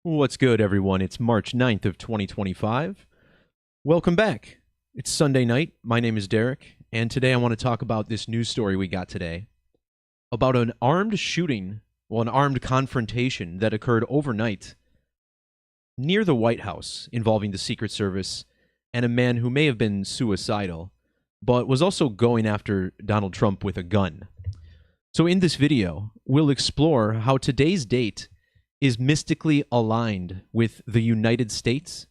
What's good, everyone? It's March 9th of 2025. Welcome back. It's Sunday night. My name is Derek, and today I want to talk about this news story we got today about an armed shooting, an armed confrontation that occurred overnight near the White House involving the Secret Service and a man who may have been suicidal, but was also going after Donald Trump with a gun. So in this video, we'll explore how today's date is mystically aligned with the United States,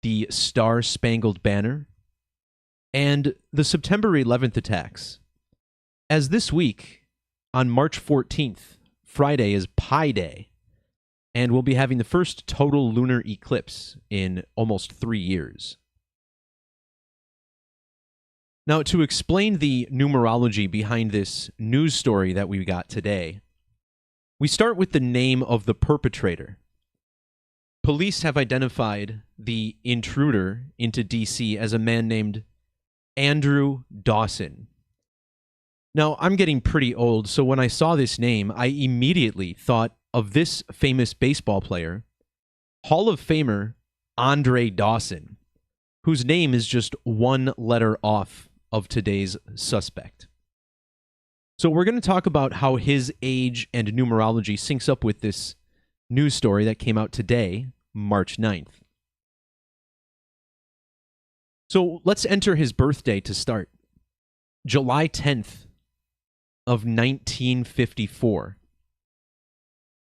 the Star-Spangled Banner, and the September 11th attacks. As this week, on March 14th, Friday is Pi Day, and we'll be having the first total lunar eclipse in almost 3 years. Now, to explain the numerology behind this news story that we got today, we start with the name of the perpetrator. Police have identified the intruder into D.C. as a man named Andrew Dawson. Now, I'm getting pretty old, so when I saw this name, I immediately thought of this famous baseball player, Hall of Famer Andre Dawson, whose name is just one letter off of today's suspect. So we're going to talk about how his age and numerology syncs up with this news story that came out today, March 9th. So let's enter his birthday to start. July 10th of 1954.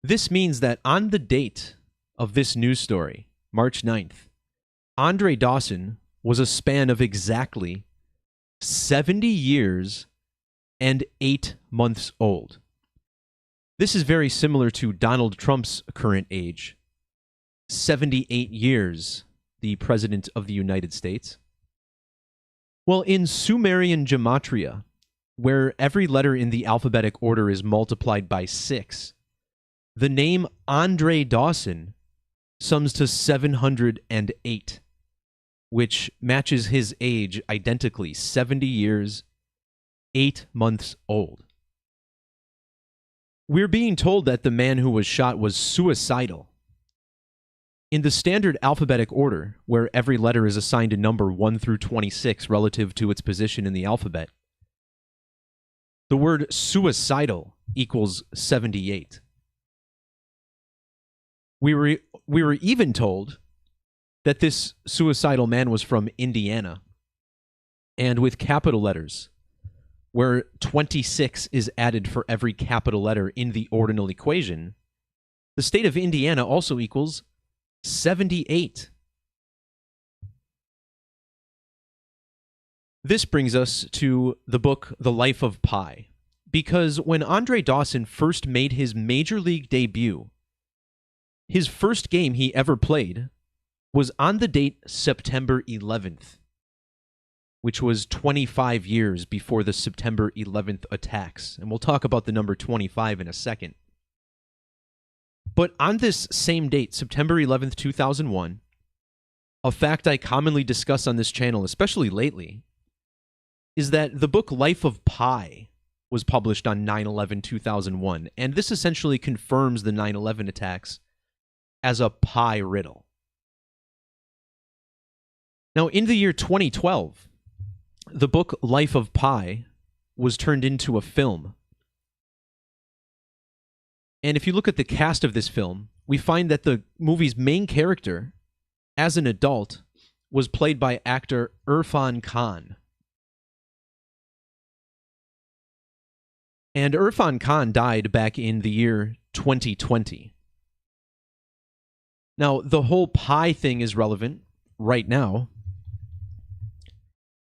This means that on the date of this news story, March 9th, Andre Dawson was a span of exactly 70 years and 8 months old. This is very similar to Donald Trump's current age, 78 years, the President of the United States. Well, in Sumerian Gematria, where every letter in the alphabetic order is multiplied by 6, the name Andre Dawson sums to 708, which matches his age identically, 70 years, 8 months old. We're being told that the man who was shot was suicidal. In the standard alphabetic order, where every letter is assigned a number 1 through 26 relative to its position in the alphabet, the word suicidal equals 78. We were even told that this suicidal man was from Indiana, and with capital letters, where 26 is added for every capital letter in the ordinal equation, the state of Indiana also equals 78. This brings us to the book The Life of Pi, because when Andre Dawson first made his major league debut, his first game he ever played was on the date September 11th, which was 25 years before the September 11th attacks. And we'll talk about the number 25 in a second. But on this same date, September 11th, 2001, a fact I commonly discuss on this channel, especially lately, is that the book Life of Pi was published on 9/11/2001, and this essentially confirms the 9/11 attacks as a Pi riddle. Now, in the year 2012, the book Life of Pi was turned into a film. And if you look at the cast of this film, we find that the movie's main character, as an adult, was played by actor Irfan Khan. And Irfan Khan died back in the year 2020. Now, the whole Pi thing is relevant right now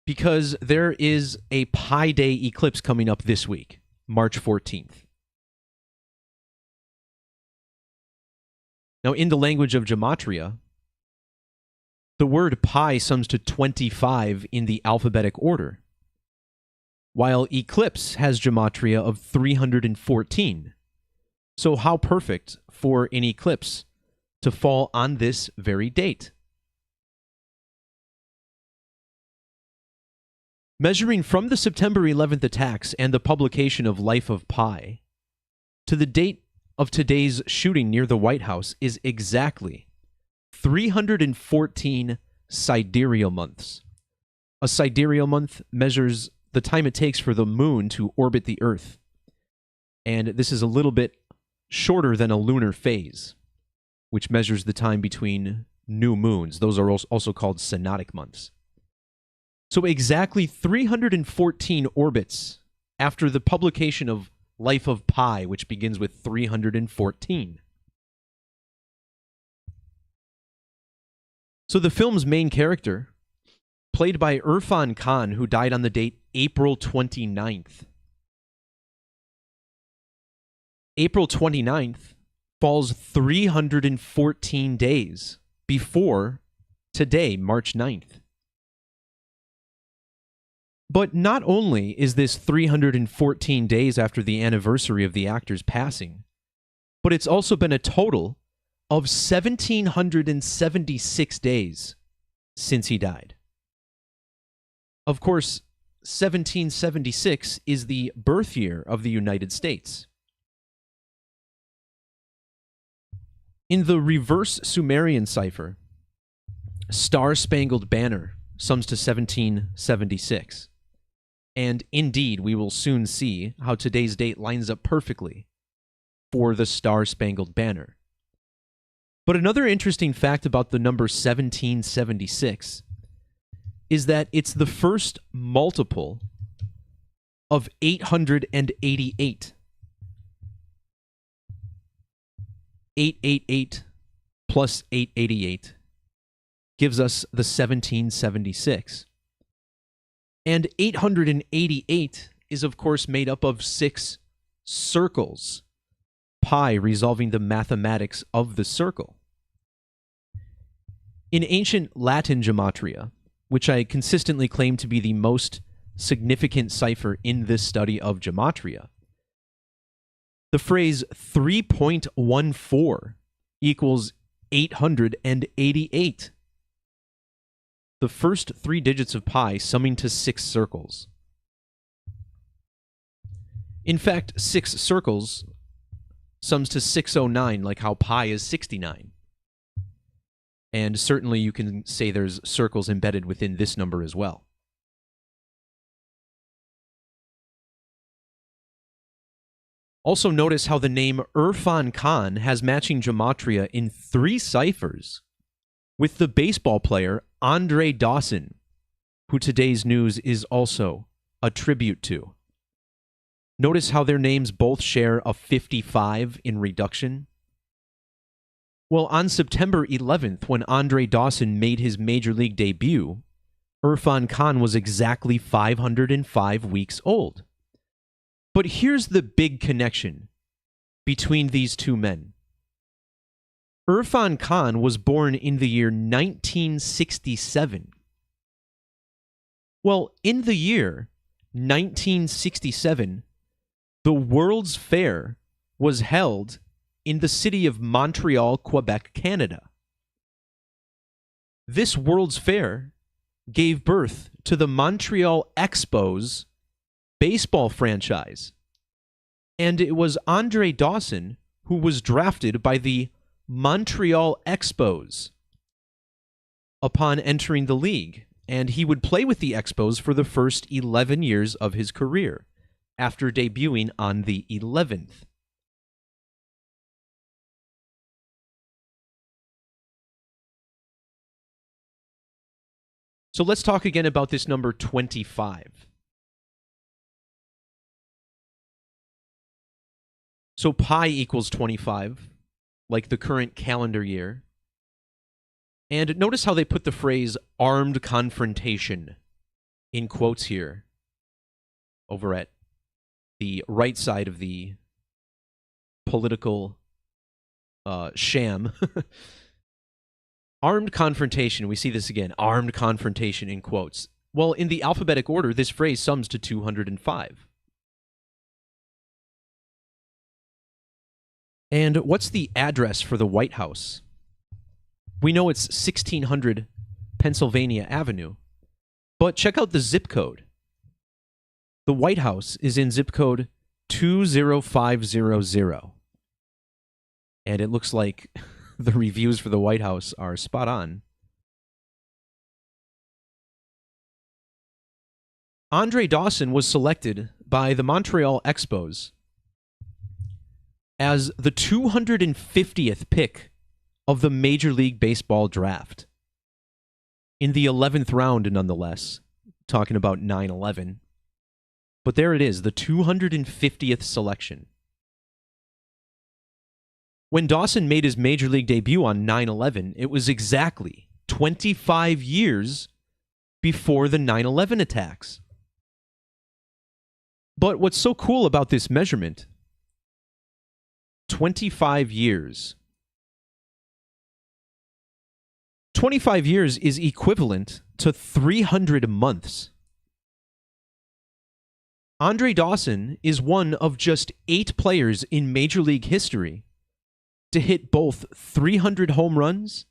because there is a Pi Day eclipse coming up this week, March 14th. Now, in the language of Gematria, the word pi sums to 25 in the alphabetic order, while eclipse has Gematria of 314. So how perfect for an eclipse to fall on this very date. Measuring from the September 11th attacks and the publication of Life of Pi to the date of today's shooting near the White House is exactly 314 sidereal months. A sidereal month measures the time it takes for the moon to orbit the Earth. And this is a little bit shorter than a lunar phase, which measures the time between new moons. Those are also called synodic months. So exactly 314 orbits after the publication of Life of Pi, which begins with 314. So the film's main character, played by Irfan Khan, who died on the date April 29th. April 29th falls 314 days before today, March 9th. But not only is this 314 days after the anniversary of the actor's passing, but it's also been a total of 1,776 days since he died. Of course, 1776 is the birth year of the United States. In the reverse Sumerian cipher, Star-Spangled Banner sums to 1776. And indeed, we will soon see how today's date lines up perfectly for the Star-Spangled Banner. But another interesting fact about the number 1776 is that it's the first multiple of 888. 888 plus 888 gives us the 1776. And 888 is, of course, made up of 6 circles, pi resolving the mathematics of the circle. In ancient Latin Gematria, which I consistently claim to be the most significant cipher in this study of Gematria, the phrase 3.14 equals 888. The first 3 digits of pi summing to 6 circles. In fact, 6 circles sums to 609, like how pi is 69. And certainly you can say there's circles embedded within this number as well. Also notice how the name Irfan Khan has matching Gematria in 3 ciphers, with the baseball player Andre Dawson, who today's news is also a tribute to. Notice how their names both share a 55 in reduction. Well, on September 11th, when Andre Dawson made his major league debut, Irfan Khan was exactly 505 weeks old. But here's the big connection between these two men. Irfan Khan was born in the year 1967. Well, in the year 1967, the World's Fair was held in the city of Montreal, Quebec, Canada. This World's Fair gave birth to the Montreal Expos baseball franchise. And it was Andre Dawson who was drafted by the Montreal Expos upon entering the league, and he would play with the Expos for the first 11 years of his career, after debuting on the 11th. So let's talk again about this number 25. So pi equals 25, like the current calendar year. And notice how they put the phrase armed confrontation in quotes here, over at the right side of the political sham. Armed confrontation, we see this again, armed confrontation in quotes. Well, in the alphabetic order, this phrase sums to 205. And what's the address for the White House? We know it's 1600 Pennsylvania Avenue, but check out the zip code. The White House is in zip code 20500. And it looks like the reviews for the White House are spot on. Andre Dawson was selected by the Montreal Expos as the 250th pick of the Major League Baseball draft. In the 11th round, nonetheless, talking about 9/11. But there it is, the 250th selection. When Dawson made his Major League debut on 9/11, it was exactly 25 years before the 9/11 attacks. But what's so cool about this measurement, 25 years. 25 years is equivalent to 300 months. Andre Dawson is one of just 8 players in Major League history to hit both 300 home runs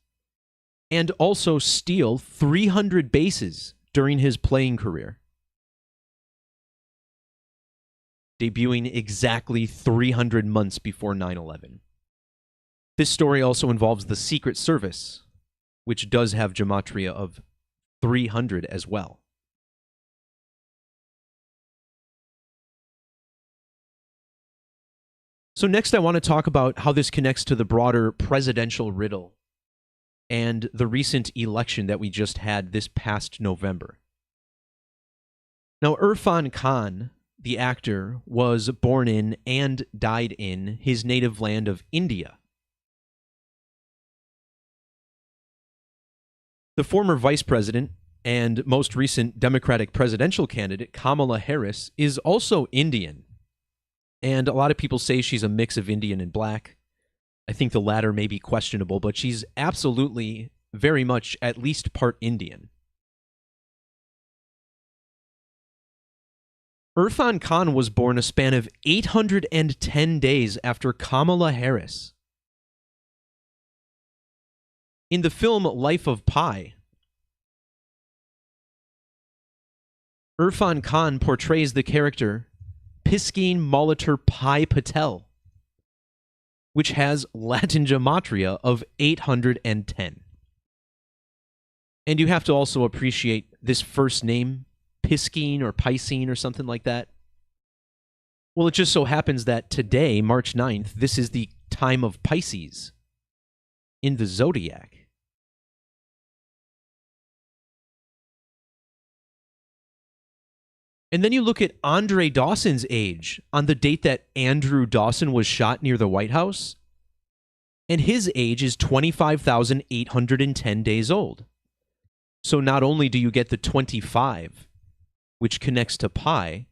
and also steal 300 bases during his playing career. Debuting exactly 300 months before 9/11. This story also involves the Secret Service, which does have Gematria of 300 as well. So next I want to talk about how this connects to the broader presidential riddle and the recent election that we just had this past November. Now, Irfan Khan, the actor, was born in and died in his native land of India. The former vice president and most recent Democratic presidential candidate, Kamala Harris, is also Indian. And a lot of people say she's a mix of Indian and black. I think the latter may be questionable, but she's absolutely very much at least part Indian. Irfan Khan was born a span of 810 days after Kamala Harris. In the film Life of Pi, Irfan Khan portrays the character Piscine Molitor Pi Patel, which has Latin Gematria of 810. And you have to also appreciate this first name, Piscine or Piscine or something like that. Well, it just so happens that today, March 9th, this is the time of Pisces in the zodiac. And then you look at Andre Dawson's age on the date that Andrew Dawson was shot near the White House, and his age is 25,810 days old. So not only do you get the 25, which connects to pi,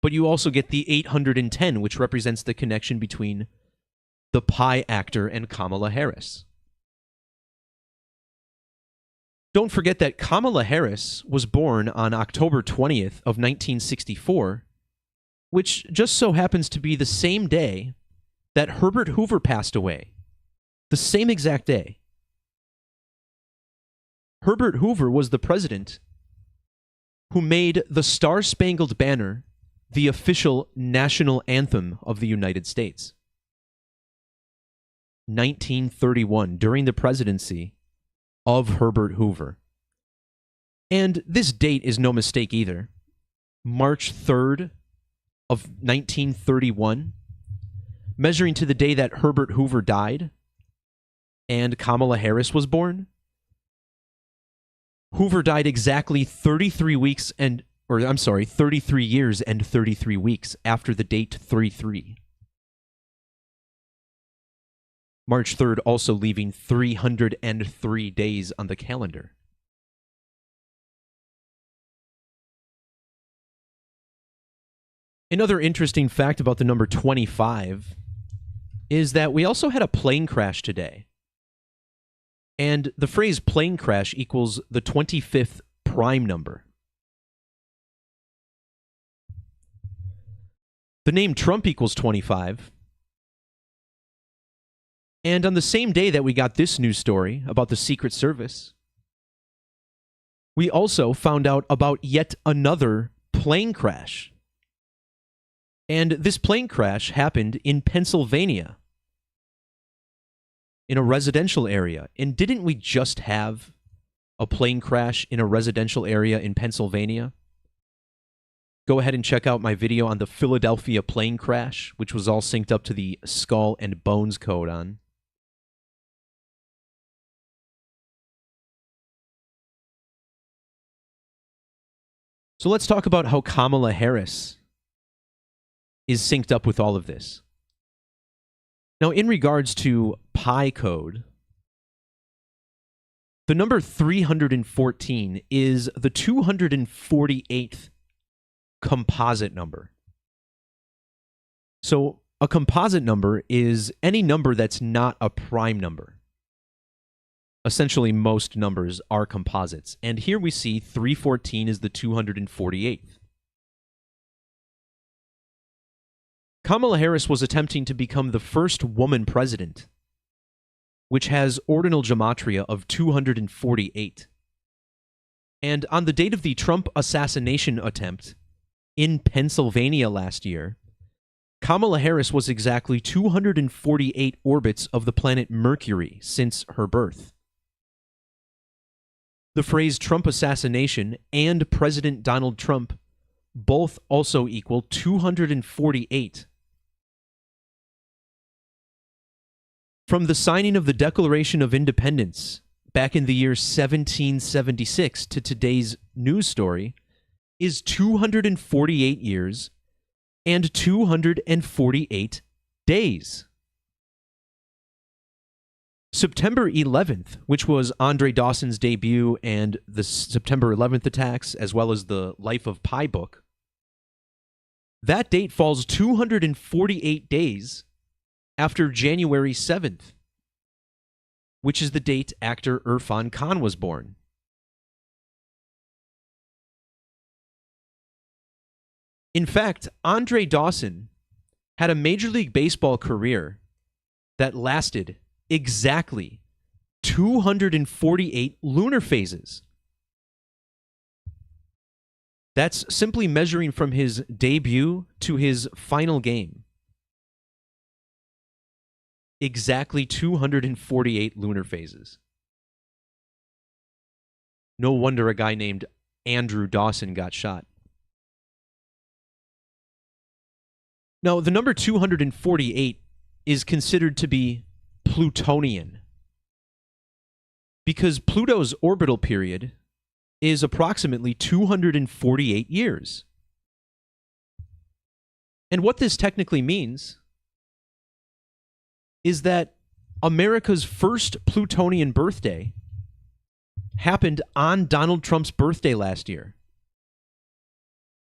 but you also get the 810, which represents the connection between the Pi actor and Kamala Harris. Don't forget that Kamala Harris was born on October 20th of 1964, which just so happens to be the same day that Herbert Hoover passed away. The same exact day. Herbert Hoover was the president who made the Star-Spangled Banner the official national anthem of the United States. 1931, during the presidency of Herbert Hoover. And this date is no mistake either. March 3rd of 1931, measuring to the day that Herbert Hoover died and Kamala Harris was born. Hoover died exactly 33 years and 33 weeks after the date 33. March 3rd also leaving 303 days on the calendar. Another interesting fact about the number 25 is that we also had a plane crash today. And the phrase plane crash equals the 25th prime number. The name Trump equals 25. And on the same day that we got this news story about the Secret Service, we also found out about yet another plane crash. And this plane crash happened in Pennsylvania. in a residential area. And didn't we just have a plane crash in a residential area in Pennsylvania? Go ahead and check out my video on the Philadelphia plane crash, which was all synced up to the Skull and Bones codon. So let's talk about how Kamala Harris is synced up with all of this. Now, in regards to Pi code, the number 314 is the 248th composite number. So a composite number is any number that's not a prime number. Essentially, most numbers are composites. And here we see 314 is the 248th. Kamala Harris was attempting to become the first woman president, which has ordinal gematria of 248. And on the date of the Trump assassination attempt in Pennsylvania last year, Kamala Harris was exactly 248 orbits of the planet Mercury since her birth. The phrase Trump assassination and President Donald Trump both also equal 248. From the signing of the Declaration of Independence back in the year 1776 to today's news story is 248 years and 248 days. September 11th, which was Andre Dawson's debut and the September 11th attacks, as well as the Life of Pi book, that date falls 248 days after January 7th, which is the date actor Irfan Khan was born. In fact, Andre Dawson had a Major League Baseball career that lasted exactly 248 lunar phases. That's simply measuring from his debut to his final game. Exactly 248 lunar phases. No wonder a guy named Andrew Dawson got shot. Now, the number 248 is considered to be plutonian because Pluto's orbital period is approximately 248 years. And what this technically means is that America's first plutonian birthday happened on Donald Trump's birthday last year.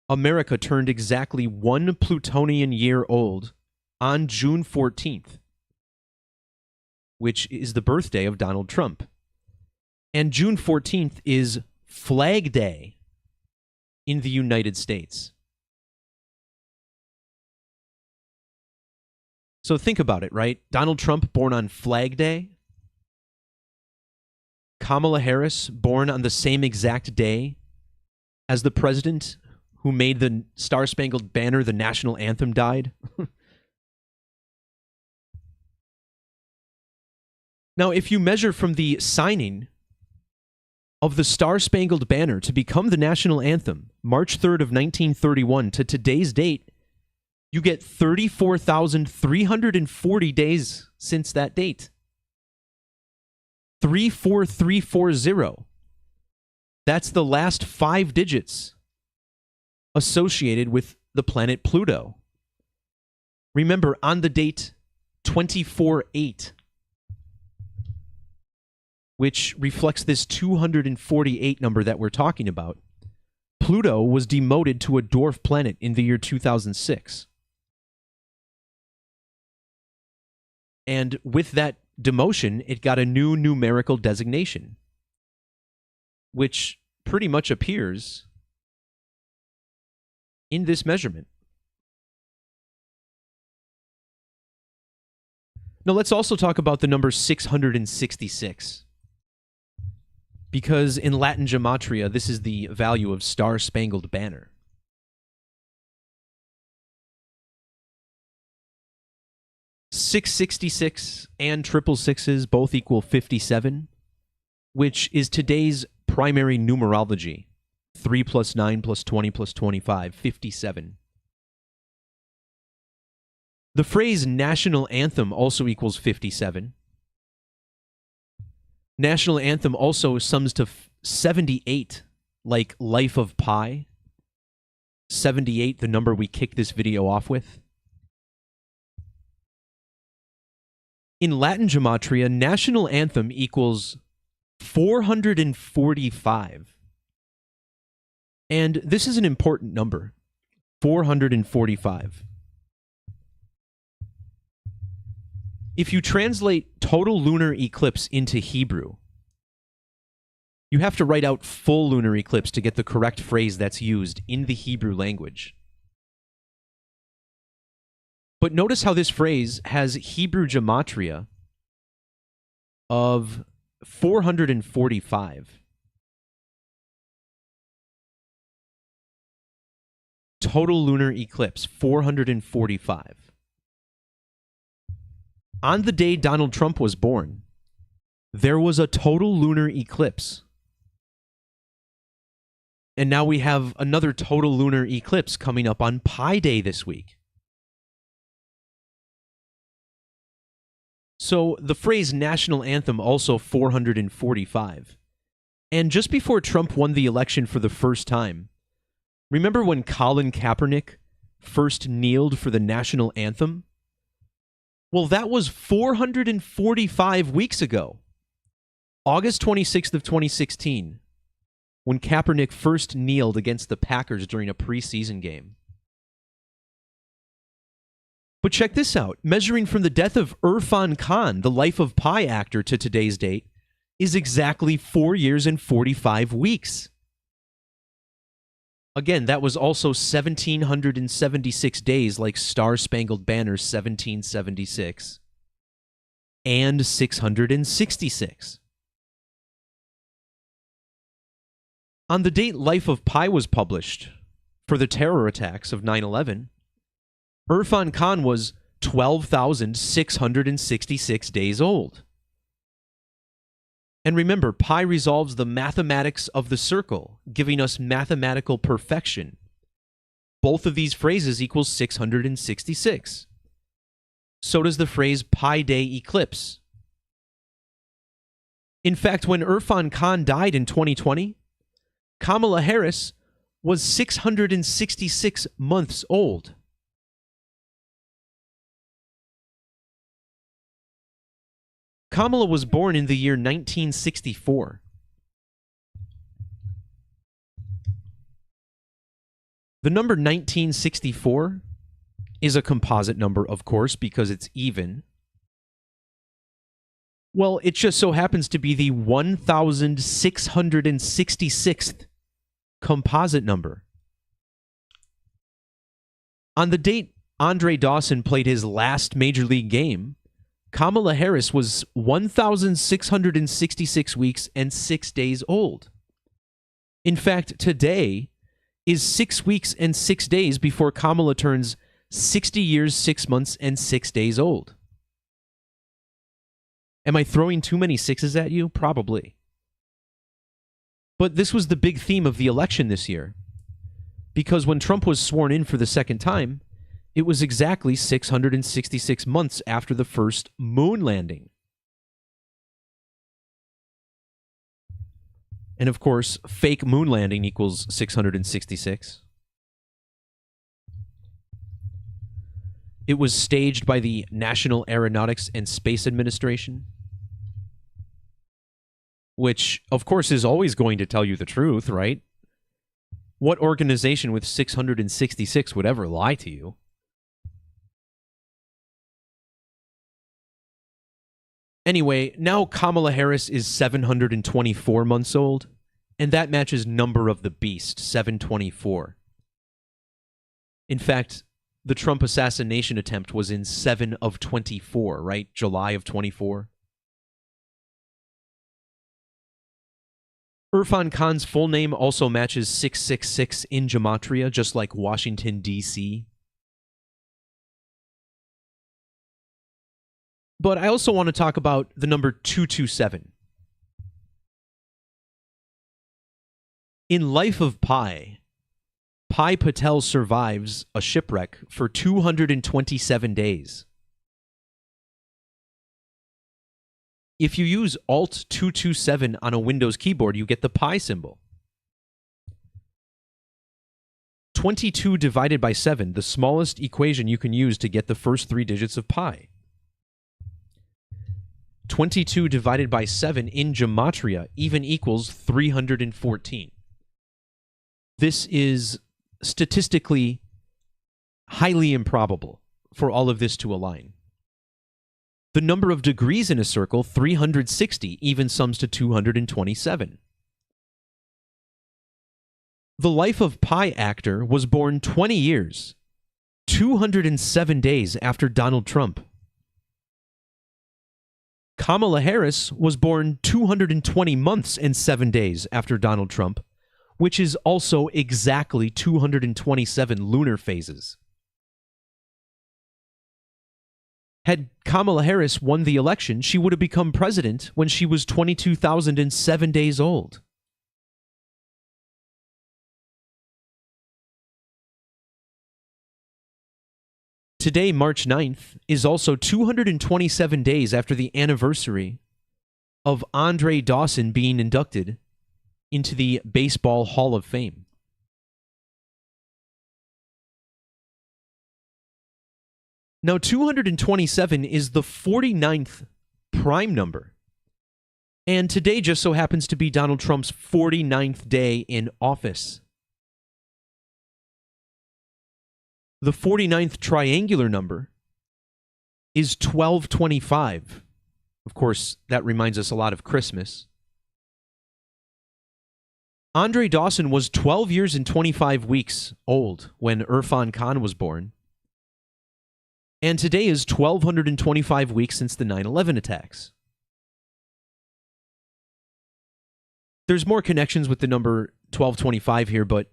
America turned exactly 1 plutonian year old on June 14th, which is the birthday of Donald Trump. And June 14th is Flag Day in the United States. So think about it, right? Donald Trump born on Flag Day. Kamala Harris born on the same exact day as the president who made the Star-Spangled Banner the national anthem died. Now, if you measure from the signing of the Star-Spangled Banner to become the national anthem, March 3rd of 1931 to today's date, you get 34,340 days since that date. 34340. That's the last 5 digits associated with the planet Pluto. Remember, on the date 24/8, which reflects this 248 number that we're talking about, Pluto was demoted to a dwarf planet in the year 2006. And with that demotion, it got a new numerical designation, which pretty much appears in this measurement. Now, let's also talk about the number 666. Because in Latin Gematria, this is the value of Star-Spangled Banner. 666 and triple sixes both equal 57, which is today's primary numerology. 3 plus 9 plus 20 plus 25, 57. The phrase national anthem also equals 57. National anthem also sums to 78, like Life of Pi. 78, the number we kick this video off with. In Latin Gematria, national anthem equals 445. And this is an important number, 445. If you translate total lunar eclipse into Hebrew, you have to write out full lunar eclipse to get the correct phrase that's used in the Hebrew language. But notice how this phrase has Hebrew gematria of 445. Total lunar eclipse, 445. On the day Donald Trump was born, there was a total lunar eclipse. And now we have another total lunar eclipse coming up on Pi Day this week. So the phrase national anthem also 445. And just before Trump won the election for the first time, remember when Colin Kaepernick first kneeled for the national anthem? Well, that was 445 weeks ago. August 26th of 2016, when Kaepernick first kneeled against the Packers during a preseason game. But check this out. Measuring from the death of Irfan Khan, the Life of Pi actor, to today's date is exactly 4 years and 45 weeks. Again, that was also 1,776 days like Star-Spangled Banner 1776 and 666. On the date Life of Pi was published for the terror attacks of 9/11, Irfan Khan was 12,666 days old. And remember, Pi resolves the mathematics of the circle, giving us mathematical perfection. Both of these phrases equal 666. So does the phrase Pi Day eclipse. In fact, when Irfan Khan died in 2020, Kamala Harris was 666 months old. Kamala was born in the year 1964. The number 1964 is a composite number, of course, because it's even. Well, it just so happens to be the 1,666th composite number. On the date Andre Dawson played his last major league game, Kamala Harris was 1,666 weeks and 6 days old. In fact, today is 6 weeks and 6 days before Kamala turns 60 years, 6 months, and 6 days old. Am I throwing too many sixes at you? Probably. But this was the big theme of the election this year. Because when Trump was sworn in for the second time, it was exactly 666 months after the first moon landing. And of course, fake moon landing equals 666. It was staged by the National Aeronautics and Space Administration, which, of course, is always going to tell you the truth, right? What organization with 666 would ever lie to you? Anyway, now Kamala Harris is 724 months old, and that matches number of the beast, 724. In fact, the Trump assassination attempt was in 7 of 24, right? July of 24. Irfan Khan's full name also matches 666 in Gematria, just like Washington, D.C. but I also want to talk about the number 227. In Life of Pi, Pi Patel survives a shipwreck for 227 days. If you use Alt 227 on a Windows keyboard, you get the Pi symbol. 22 divided by 7, the smallest equation you can use to get the first 3 digits of pi. 22 divided by 7 in Gematria even equals 314. This is statistically highly improbable for all of this to align. The number of degrees in a circle, 360, even sums to 227. The Life of Pi actor was born 20 years, 207 days after Donald Trump. Kamala Harris was born 220 months and 7 days after Donald Trump, which is also exactly 227 lunar phases. Had Kamala Harris won the election, she would have become president when she was 22,007 days old. Today, March 9th, is also 227 days after the anniversary of Andre Dawson being inducted into the Baseball Hall of Fame. Now, 227 is the 49th prime number. And today just so happens to be Donald Trump's 49th day in office. The 49th triangular number is 1225. Of course, that reminds us a lot of Christmas. Andre Dawson was 12 years and 25 weeks old when Irfan Khan was born. And today is 1,225 weeks since the 9/11 attacks. There's more connections with the number 1225 here, but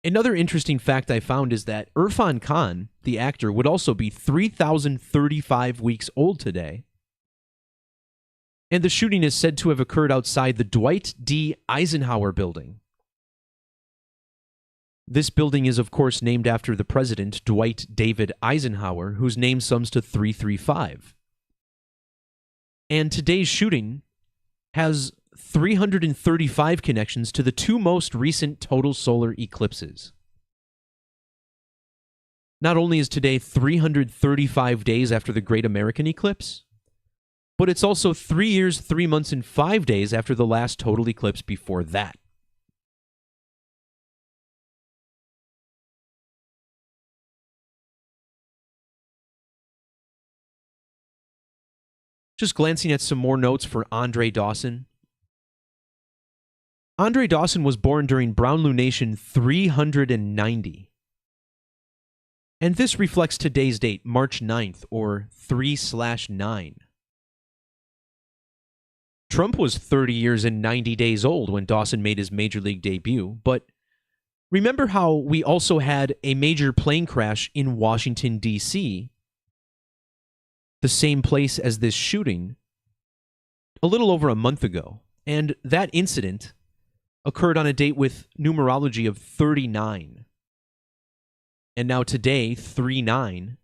another interesting fact I found is that Irfan Khan, the actor, would also be 3,035 weeks old today. And the shooting is said to have occurred outside the Dwight D. Eisenhower building. This building is, of course, named after the president, Dwight David Eisenhower, whose name sums to 335. And today's shooting has 335 connections to the 2 most recent total solar eclipses. Not only is today 335 days after the Great American Eclipse, but it's also 3 years, 3 months, and 5 days after the last total eclipse before that. Just glancing at some more notes for Andre Dawson. Andre Dawson was born during Brown Lunation 390. And this reflects today's date, March 9th, or 3/9. Trump was 30 years and 90 days old when Dawson made his Major League debut, but remember how we also had a major plane crash in Washington, D.C., the same place as this shooting, a little over a month ago. And that incident occurred on a date with numerology of 39. And now today, 3/9,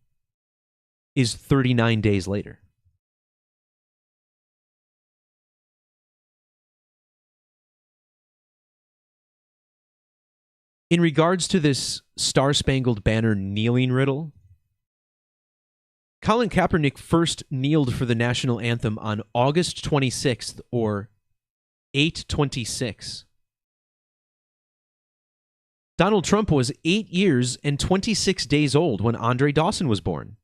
is 39 days later. In regards to this Star-Spangled Banner kneeling riddle, Colin Kaepernick first kneeled for the national anthem on August 26th, or 8/26. Donald Trump was 8 years and 26 days old when Andre Dawson was born.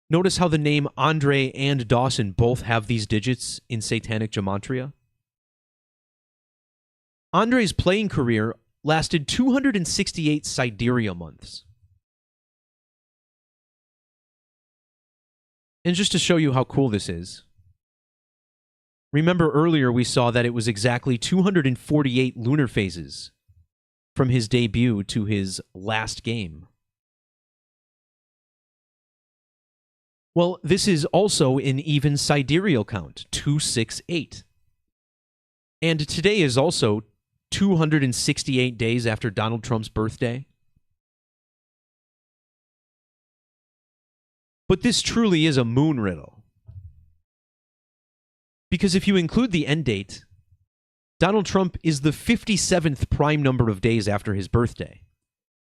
Notice how the name Andre and Dawson both have these digits in Satanic Gematria? Andre's playing career lasted 268 sidereal months. And just to show you how cool this is, remember earlier we saw that it was exactly 248 lunar phases from his debut to his last game. Well, this is also an even sidereal count, 268. And today is also 268 days after Donald Trump's birthday. But this truly is a moon riddle. Because if you include the end date, Donald Trump is the 57th prime number of days after his birthday.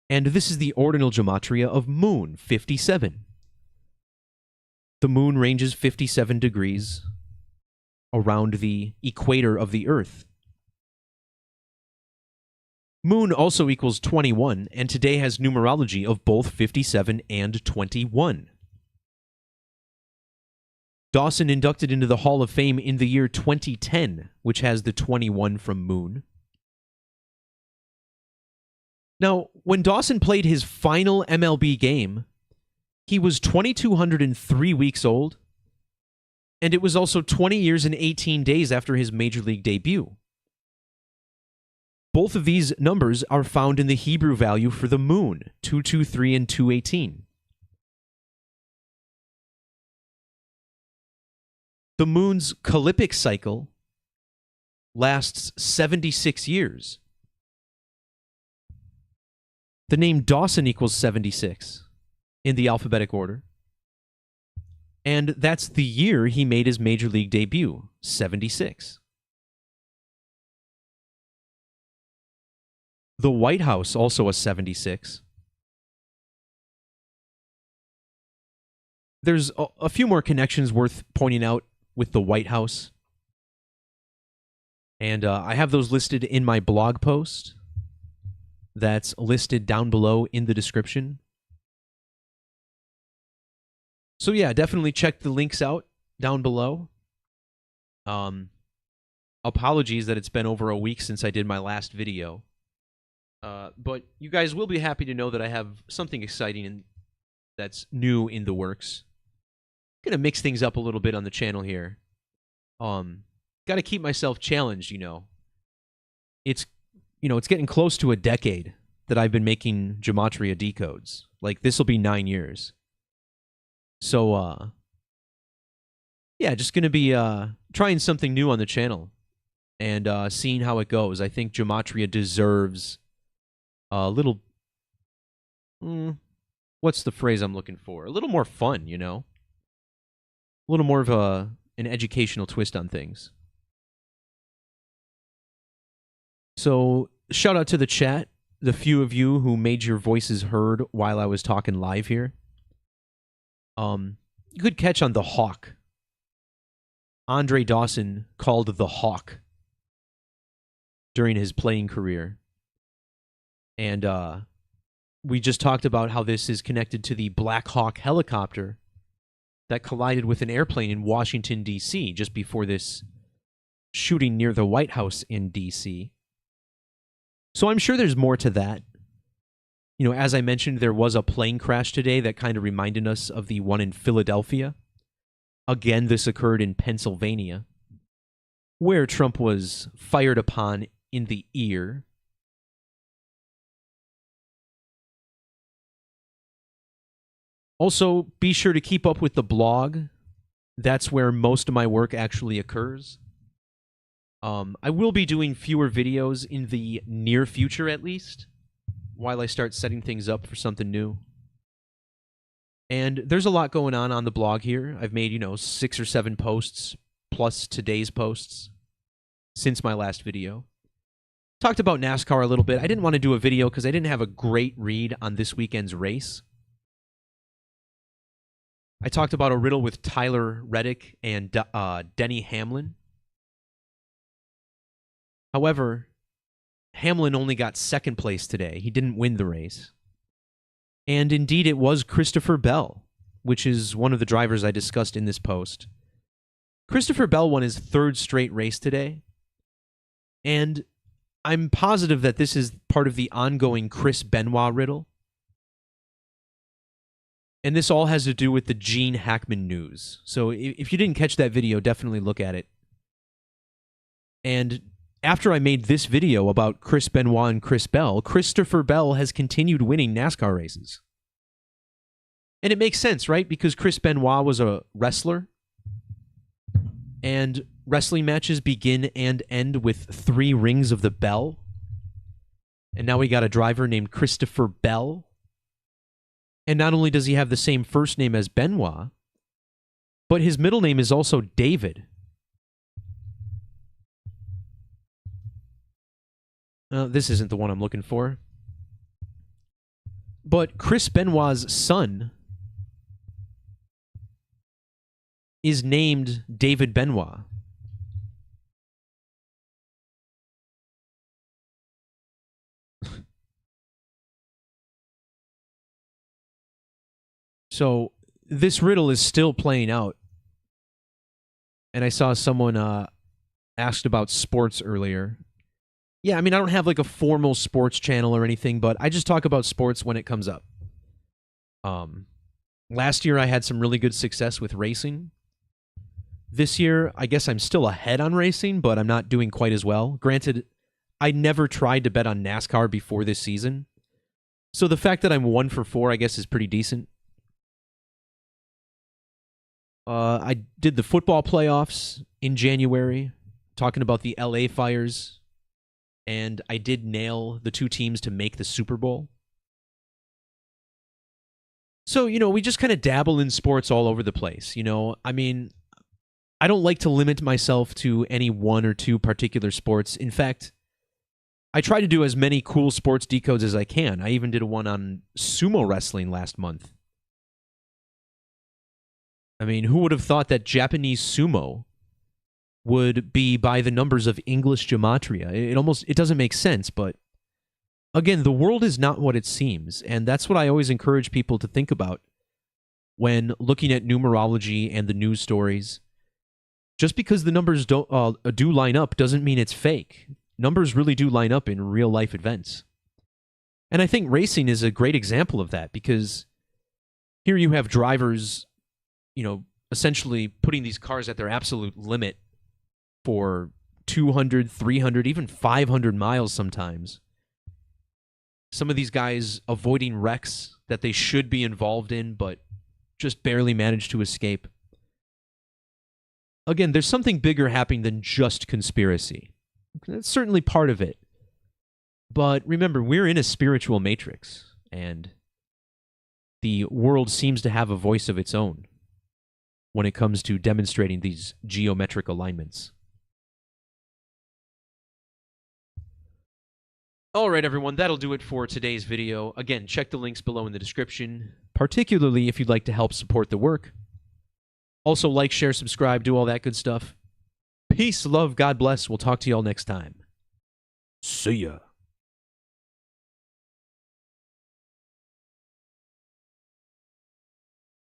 And this is the ordinal gematria of moon, 57. The moon ranges 57 degrees around the equator of the Earth. Moon also equals 21, and today has numerology of both 57 and 21. Dawson inducted into the Hall of Fame in the year 2010, which has the 21 from Moon. Now, when Dawson played his final MLB game, he was 2,203 weeks old, and it was also 20 years and 18 days after his Major League debut. Both of these numbers are found in the Hebrew value for the moon, 223 and 218. The moon's Ecliptic cycle lasts 76 years. The name Dawson equals 76 in the alphabetic order. And that's the year he made his Major League debut, 76. The White House, also a 76. There's a few more connections worth pointing out with the White House. And I have those listed in my blog post. That's listed down below in the description. So yeah, definitely check the links out down below. Apologies that it's been over a week since I did my last video. But you guys will be happy to know that I have something exciting that's new in the works. Gonna mix things up a little bit on the channel here. Gotta keep myself challenged, you know. It's getting close to a decade that I've been making Gematria decodes. Like, this will be 9 years. So, yeah, just gonna be trying something new on the channel and seeing how it goes. I think Gematria deserves a little... what's the phrase I'm looking for? A little more fun, you know? A little more of an educational twist on things. So, shout out to the chat, the few of you who made your voices heard while I was talking live here. Good catch on the Hawk. Andre Dawson called the Hawk during his playing career. And we just talked about how this is connected to the Black Hawk helicopter that collided with an airplane in Washington, D.C. just before this shooting near the White House in D.C. So I'm sure there's more to that. You know, as I mentioned, there was a plane crash today that kind of reminded us of the one in Philadelphia. Again, this occurred in Pennsylvania, where Trump was fired upon in the ear. Also, be sure to keep up with the blog. That's where most of my work actually occurs. I will be doing fewer videos in the near future, at least, while I start setting things up for something new. And there's a lot going on the blog here. I've made, 6 or 7 posts, plus today's posts, since my last video. Talked about NASCAR a little bit. I didn't want to do a video because I didn't have a great read on this weekend's race. I talked about a riddle with Tyler Reddick and Denny Hamlin. However, Hamlin only got second place today. He didn't win the race. And indeed, it was Christopher Bell, which is one of the drivers I discussed in this post. Christopher Bell won his 3rd straight race today. And I'm positive that this is part of the ongoing Chris Benoit riddle. And this all has to do with the Gene Hackman news. So if you didn't catch that video, definitely look at it. And after I made this video about Chris Benoit and Chris Bell, Christopher Bell has continued winning NASCAR races. And it makes sense, right? Because Chris Benoit was a wrestler, and wrestling matches begin and end with 3 rings of the bell. And now we got a driver named Christopher Bell. And not only does he have the same first name as Benoit, but his middle name is also David. This isn't the one I'm looking for. But Chris Benoit's son is named David Benoit. So this riddle is still playing out. And I saw someone asked about sports earlier. Yeah, I mean, I don't have like a formal sports channel or anything, but I just talk about sports when it comes up. Last year, I had some really good success with racing. This year, I guess I'm still ahead on racing, but I'm not doing quite as well. Granted, I never tried to bet on NASCAR before this season. So the fact that I'm 1 for 4, I guess, is pretty decent. I did the football playoffs in January, talking about the LA Fires. And I did nail the 2 teams to make the Super Bowl. So, we just kind of dabble in sports all over the place, I mean, I don't like to limit myself to any 1 or 2 particular sports. In fact, I try to do as many cool sports decodes as I can. I even did one on sumo wrestling last month. I mean, who would have thought that Japanese sumo would be by the numbers of English gematria? It doesn't make sense, but again, the world is not what it seems, and that's what I always encourage people to think about when looking at numerology and the news stories. Just because the numbers do line up doesn't mean it's fake. Numbers really do line up in real life events. And I think racing is a great example of that, because here you have drivers, essentially putting these cars at their absolute limit for 200, 300, even 500 miles sometimes. Some of these guys avoiding wrecks that they should be involved in, but just barely manage to escape. Again, there's something bigger happening than just conspiracy. That's certainly part of it. But remember, we're in a spiritual matrix, and the world seems to have a voice of its own when it comes to demonstrating these geometric alignments. All right, everyone, that'll do it for today's video. Again, check the links below in the description, particularly if you'd like to help support the work. Also, like, share, subscribe, do all that good stuff. Peace, love, God bless. We'll talk to y'all next time. See ya.